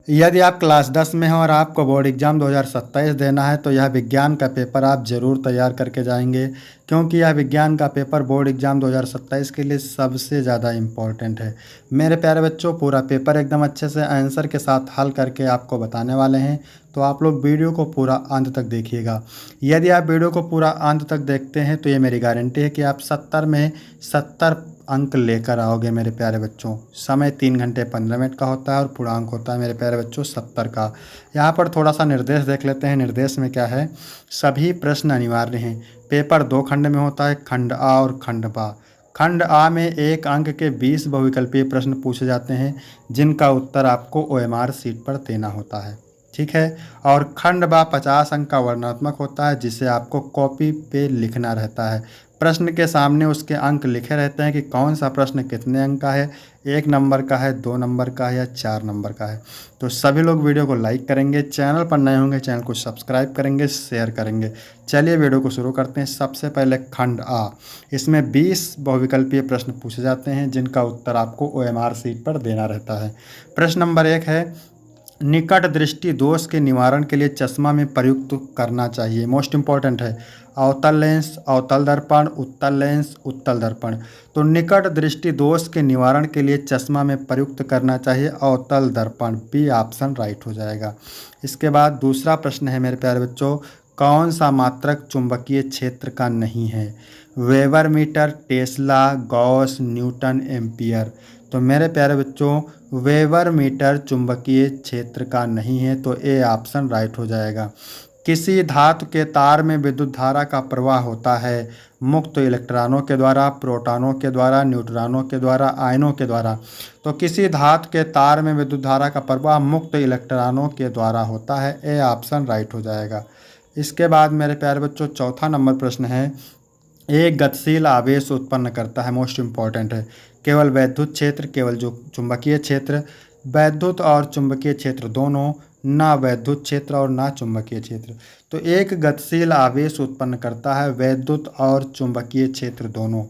यदि आप क्लास 10 में हैं और आपको बोर्ड एग्ज़ाम 2027 देना है तो यह विज्ञान का पेपर आप ज़रूर तैयार करके जाएंगे, क्योंकि यह विज्ञान का पेपर बोर्ड एग्ज़ाम 2027 के लिए सबसे ज़्यादा इम्पोर्टेंट है। मेरे प्यारे बच्चों, पूरा पेपर एकदम अच्छे से आंसर के साथ हल करके आपको बताने वाले हैं, तो आप लोग वीडियो को पूरा अंत तक देखिएगा। यदि आप वीडियो को पूरा अंत तक देखते हैं तो ये मेरी गारंटी है कि आप 70 में 70 अंक लेकर आओगे मेरे प्यारे बच्चों। समय 3 घंटे 15 मिनट का होता है और पूर्णांक होता है मेरे प्यारे बच्चों 70 का। यहाँ पर थोड़ा सा निर्देश देख लेते हैं। निर्देश में क्या है, सभी प्रश्न अनिवार्य हैं। पेपर 2 खंड में होता है, खंड आ और खंड बा। खंड आ में 1 अंक के 20 बहुविकल्पीय प्रश्न पूछे जाते हैं, जिनका उत्तर आपको OMR शीट पर देना होता है, ठीक है। और खंड बा 50 अंक का वर्णनात्मक होता है, जिसे आपको कॉपी पे लिखना रहता है। प्रश्न के सामने उसके अंक लिखे रहते हैं कि कौन सा प्रश्न कितने अंक का है, 1 नंबर का है, 2 नंबर का है या 4 नंबर का है। तो सभी लोग वीडियो को लाइक करेंगे, चैनल पर नए होंगे चैनल को सब्सक्राइब करेंगे, शेयर करेंगे। चलिए वीडियो को शुरू करते हैं। सबसे पहले खंड आ, इसमें 20 बहुविकल्पीय प्रश्न पूछे जाते हैं, जिनका उत्तर आपको OMR शीट पर देना रहता है। प्रश्न नंबर 1 है, निकट दृष्टि दोष के निवारण के लिए चश्मा में प्रयुक्त करना चाहिए। मोस्ट इम्पॉर्टेंट है, अवतल लेंस, अवतल दर्पण, उत्तल लेंस, उत्तल दर्पण। तो निकट दृष्टि दोष के निवारण के लिए चश्मा में प्रयुक्त करना चाहिए अवतल दर्पण। बी ऑप्शन राइट हो जाएगा। इसके बाद दूसरा प्रश्न है मेरे प्यारे बच्चों, कौन सा मात्रक चुंबकीय क्षेत्र का नहीं है। Weber metre, tesla, gauss, newton, ampere. तो मेरे प्यारे बच्चों, वेबर मीटर चुंबकीय क्षेत्र का नहीं है, तो ए ऑप्शन राइट हो जाएगा। किसी धातु के तार में विद्युत धारा का प्रवाह होता है मुक्त इलेक्ट्रॉनों के द्वारा, प्रोटॉनों के द्वारा, न्यूट्रॉनों के द्वारा, आयनों के द्वारा। तो किसी धातु के तार में विद्युत धारा का प्रवाह मुक्त इलेक्ट्रॉनों के द्वारा होता है। ए ऑप्शन राइट हो जाएगा। इसके बाद मेरे प्यारे बच्चों चौथा नंबर प्रश्न है, एक गतिशील आवेश उत्पन्न करता है। मोस्ट इम्पॉर्टेंट है, केवल वैद्युत क्षेत्र, केवल जो चुंबकीय क्षेत्र, वैद्युत और चुंबकीय क्षेत्र दोनों, ना वैद्युत क्षेत्र और ना चुंबकीय क्षेत्र। तो एक गतिशील आवेश उत्पन्न करता है वैद्युत और चुंबकीय क्षेत्र दोनों।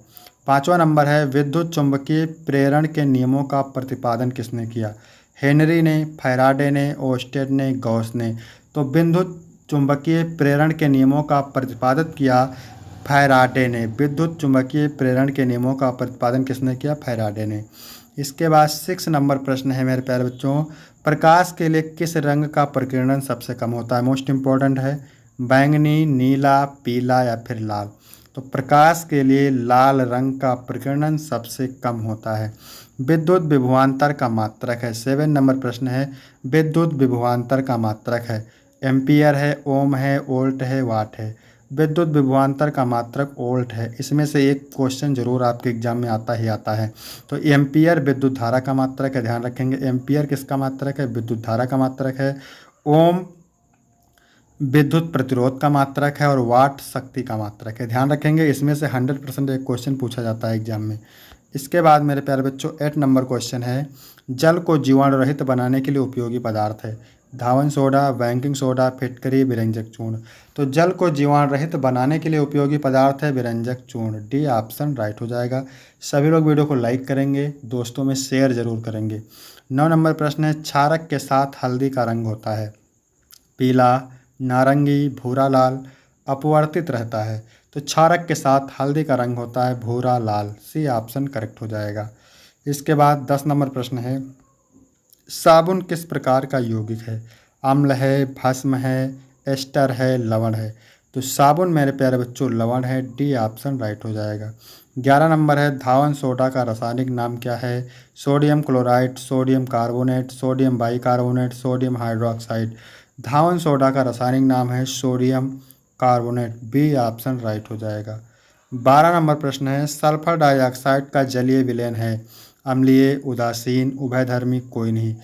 पांचवा नंबर है, विद्युत चुंबकीय प्रेरण के नियमों का प्रतिपादन किसने किया। हेनरी ने, फैराडे ने, ओस्टेड ने, गॉस ने। तो विद्युत चुंबकीय प्रेरण के नियमों का प्रतिपादन किया फैराडे ने। विद्युत चुंबकीय प्रेरण के नियमों का प्रतिपादन किसने किया, फैराडे ने। इसके बाद 6 नंबर प्रश्न है मेरे प्यारे बच्चों, प्रकाश के लिए किस रंग का प्रकीर्णन सबसे कम होता है। मोस्ट इम्पॉर्टेंट है, बैंगनी, नीला, पीला या फिर लाल। तो प्रकाश के लिए लाल रंग का प्रकीर्णन सबसे कम होता है। विद्युत विभवांतर का मात्रक है। 7 नंबर प्रश्न है, विद्युत विभवांतर का मात्रक है। एम्पियर है, ओम है, वोल्ट है, वाट है। विद्युत विभवांतर का मात्रक वोल्ट है। इसमें से एक क्वेश्चन जरूर आपके एग्जाम में आता ही आता है। तो एम्पियर विद्युत धारा का मात्रक है, ध्यान रखेंगे। एम्पियर किसका मात्रक है, विद्युत धारा का मात्रक है। ओम विद्युत प्रतिरोध का मात्रक है और वाट शक्ति का मात्रक है, ध्यान रखेंगे। इसमें से 100% एक क्वेश्चन पूछा जाता है एग्जाम में। इसके बाद मेरे प्यारे बच्चों 8 नंबर क्वेश्चन है, जल को जीवाणु रहित बनाने के लिए उपयोगी पदार्थ है। धावन सोडा, बेकिंग सोडा, फिटकरी, विरंजक चूर्ण। तो जल को जीवाणु रहित बनाने के लिए उपयोगी पदार्थ है विरंजक चूर्ण। डी ऑप्शन राइट हो जाएगा। सभी लोग वीडियो को लाइक करेंगे, दोस्तों में शेयर जरूर करेंगे। 9 नंबर प्रश्न है, क्षारक के साथ हल्दी का रंग होता है पीला, नारंगी, भूरा, लाल, अपवर्तित रहता है। तो क्षारक के साथ हल्दी का रंग होता है भूरा लाल। सी ऑप्शन करेक्ट हो जाएगा। इसके बाद 10 नंबर प्रश्न है, साबुन किस प्रकार का यौगिक है। अम्ल है, भस्म है, एस्टर है, लवण है। तो साबुन मेरे प्यारे बच्चों लवण है। डी ऑप्शन राइट हो जाएगा। 11 नंबर है, धावन सोडा का रासायनिक नाम क्या है। Sodium chloride, sodium carbonate, sodium bicarbonate, sodium hydroxide. धावन सोडा का रासायनिक नाम है sodium carbonate. B option right हो जाएगा। 12 नंबर प्रश्न है, सल्फर डाइऑक्साइड का जलीय विलयन है अम्लीय, उदासीन, उभयधर्मी, कोई नहीं।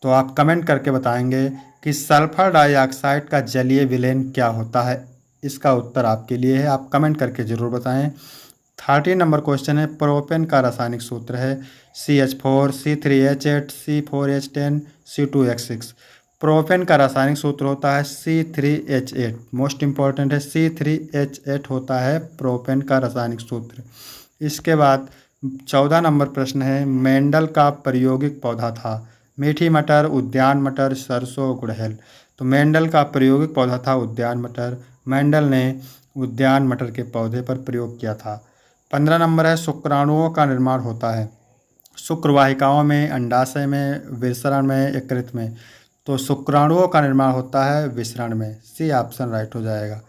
तो आप कमेंट करके बताएंगे कि सल्फर डाइऑक्साइड का जलीय विलयन क्या होता है। इसका उत्तर आपके लिए है, आप कमेंट करके ज़रूर बताएं। 13 नंबर क्वेश्चन है, प्रोपेन का रासायनिक सूत्र है CH4, C3H8, C4H10, C2H6। Propane का रासायनिक सूत्र होता है C3H8। मोस्ट इम्पॉर्टेंट है, C3H8 होता है प्रोपेन का रासायनिक सूत्र। इसके बाद 14 नंबर प्रश्न है, मेंडल का प्रायोगिक पौधा था मीठी मटर, उद्यान मटर, सरसों, गुड़हल। तो मेंडल का प्रायोगिक पौधा था उद्यान मटर। मेंडल ने उद्यान मटर के पौधे पर प्रयोग किया था। 15 नंबर है, शुक्राणुओं का निर्माण होता है। शुक्रवाहिकाओं में, अंडाशय में, विसरण में, यकृत में। तो शुक्राणुओं का निर्माण होता है विसरण में। सी ऑप्शन राइट हो जाएगा।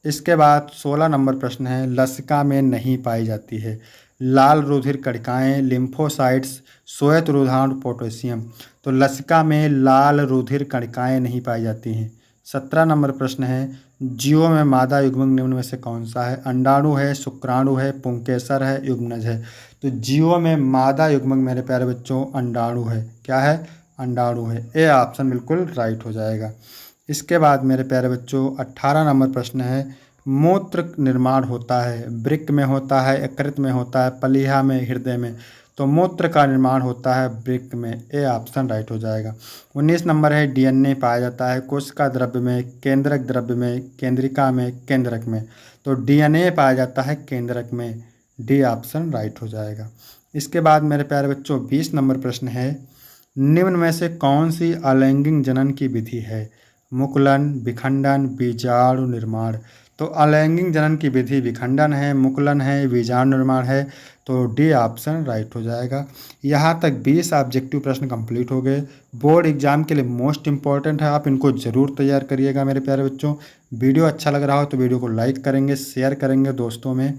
इसके बाद 16 नंबर प्रश्न है, लसिका में नहीं पाई जाती है। लाल रुधिर कणिकाएं, लिम्फोसाइट्स, श्वेत रुधिराणु, पोटेशियम। तो लसिका में लाल रुधिर कणिकाएं नहीं पाई जाती हैं। 17 नंबर प्रश्न है, जीवों में मादा युग्मक निम्न में से कौन सा है। अंडाणु है, शुक्राणु है, पुंकेसर है, युग्मनज है। तो जीवों में मादा युग्मक मेरे प्यारे बच्चों अंडाणु है। क्या है? अंडाणु है। ए ऑप्शन बिल्कुल राइट हो जाएगा। इसके बाद मेरे प्यारे बच्चों 18 नंबर प्रश्न है, मूत्र निर्माण होता है, वृक्क में होता है, यकृत में होता है, प्लीहा में, हृदय में। तो मूत्र का निर्माण होता है वृक्क में। ए ऑप्शन राइट हो जाएगा। 19 नंबर है, डीएनए पाया जाता है कोशिका द्रव्य में, केंद्रक द्रव्य में, केंद्रिका में, केंद्रक में। तो डीएनए पाया जाता है केंद्रक में। डी ऑप्शन राइट हो जाएगा। इसके बाद मेरे प्यारे बच्चों 20 नंबर प्रश्न है, निम्न में से कौन सी अलैंगिक जनन की विधि है। मुकुलन, विखंडन, बीजाणु निर्माण। तो अलैंगिक जनन की विधि विखंडन है, मुकुलन है, बीजाणु निर्माण है। तो डी ऑप्शन राइट हो जाएगा। यहाँ तक 20 ऑब्जेक्टिव प्रश्न कंप्लीट हो गए। बोर्ड एग्जाम के लिए मोस्ट इंपॉर्टेंट है, आप इनको ज़रूर तैयार करिएगा मेरे प्यारे बच्चों। वीडियो अच्छा लग रहा हो तो वीडियो को लाइक करेंगे, शेयर करेंगे दोस्तों में।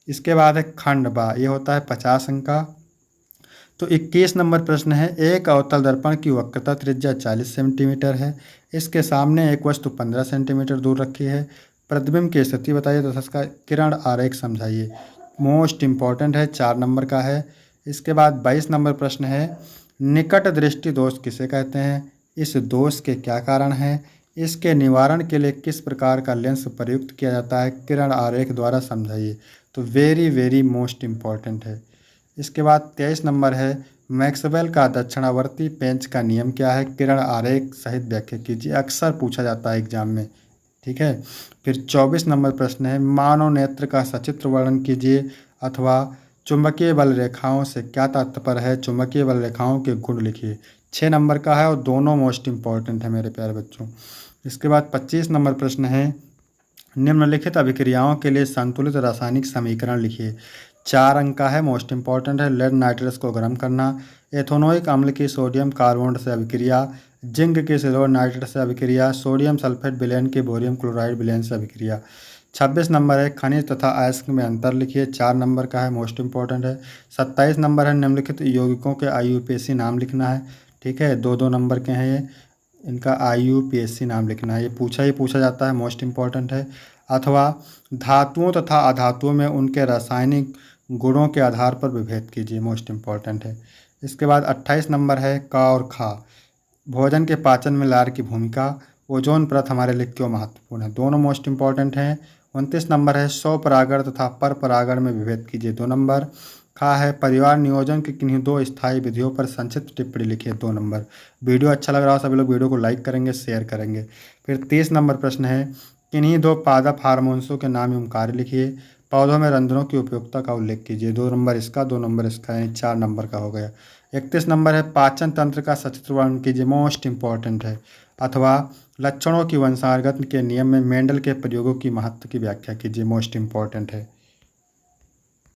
इसके बाद है खंड बा, ये होता है 50 अंक का। तो 21 नंबर प्रश्न है, एक अवतल दर्पण की वक्रता त्रिज्या 40 सेंटीमीटर है। इसके सामने एक वस्तु 15 सेंटीमीटर दूर रखी है। प्रतिबिंब की स्थिति बताइए तथा इसका किरण आरेख समझाइए। मोस्ट इंपॉर्टेंट है, 4 नंबर का है। इसके बाद 22 नंबर प्रश्न है, निकट दृष्टि दोष किसे कहते हैं। इस दोष के क्या कारण हैं। इसके निवारण के लिए किस प्रकार का लेंस प्रयुक्त किया जाता है, किरण आरेख द्वारा समझाइए। तो वेरी वेरी मोस्ट इंपॉर्टेंट है। इसके बाद 23 नंबर है, मैक्सवेल का दक्षिणावर्ती पेंच का नियम क्या है, किरण आरेख सहित व्याख्या कीजिए। अक्सर पूछा जाता है एग्जाम में। ठीक है। फिर 24 नंबर प्रश्न है, मानव नेत्र का सचित्र वर्णन कीजिए अथवा चुंबकीय बल रेखाओं से क्या तात्पर्य है, चुंबकीय बल रेखाओं के गुण लिखिए। 6 नंबर का है और दोनों मोस्ट इंपॉर्टेंट है मेरे प्यारे बच्चों। इसके बाद 25 नंबर प्रश्न है, निम्नलिखित अभिक्रियाओं के लिए संतुलित रासायनिक समीकरण लिखिए। 4 अंक का है, मोस्ट इंपॉर्टेंट है। लेड नाइट्रस को गर्म करना, एथेनोइक अम्ल की सोडियम कार्बोनेट से अभिक्रिया, जिंक की सिल्वर नाइट्रेट से अभिक्रिया, सोडियम सल्फेट विलयन की बोरियम क्लोराइड विलयन से अभिक्रिया। 26 नंबर है, खनिज तथा अयस्क में अंतर लिखिए। 4 नंबर का है, मोस्ट इंपॉर्टेंट है। 27 नंबर है, निम्नलिखित यौगिकों के IUPAC नाम लिखना है। ठीक है, 2-2 नंबर के हैं ये, इनका IUPAC नाम लिखना है। ये पूछा जाता है, मोस्ट इंपॉर्टेंट है। अथवा धातुओं तथा अधातुओं में उनके रासायनिक गुणों के आधार पर विभेद कीजिए, मोस्ट इंपॉर्टेंट है। इसके बाद 28 नंबर है, का और खा, भोजन के पाचन में लार की भूमिका, ओजोन परत हमारे लिए क्यों महत्वपूर्ण है, दोनों मोस्ट इंपॉर्टेंट हैं। 29 नंबर है, स्वपरागण तथा पर परागण में विभेद कीजिए, 2 नंबर। खा है, परिवार नियोजन की किन्हीं 2 स्थायी विधियों पर संक्षिप्त टिप्पणी लिखिए, 2 नंबर। वीडियो अच्छा लग रहा हो सभी लोग वीडियो को लाइक करेंगे, शेयर करेंगे। फिर 30 नंबर प्रश्न है, किन्हीं 2 पादप हार्मोन्सों के नाम एवं कार्य लिखिए। पौधों में रंध्रों की उपयोगिता का उल्लेख कीजिए, 2 नंबर इसका, 2 नंबर इसका, यानी 4 नंबर का हो गया। 31 नंबर है, पाचन तंत्र का सचित्र वर्णन कीजिए, मोस्ट इंपॉर्टेंट है। अथवा लक्षणों की वंशानुगत के नियम में मेंडल के प्रयोगों की महत्व की व्याख्या कीजिए, मोस्ट इंपॉर्टेंट है।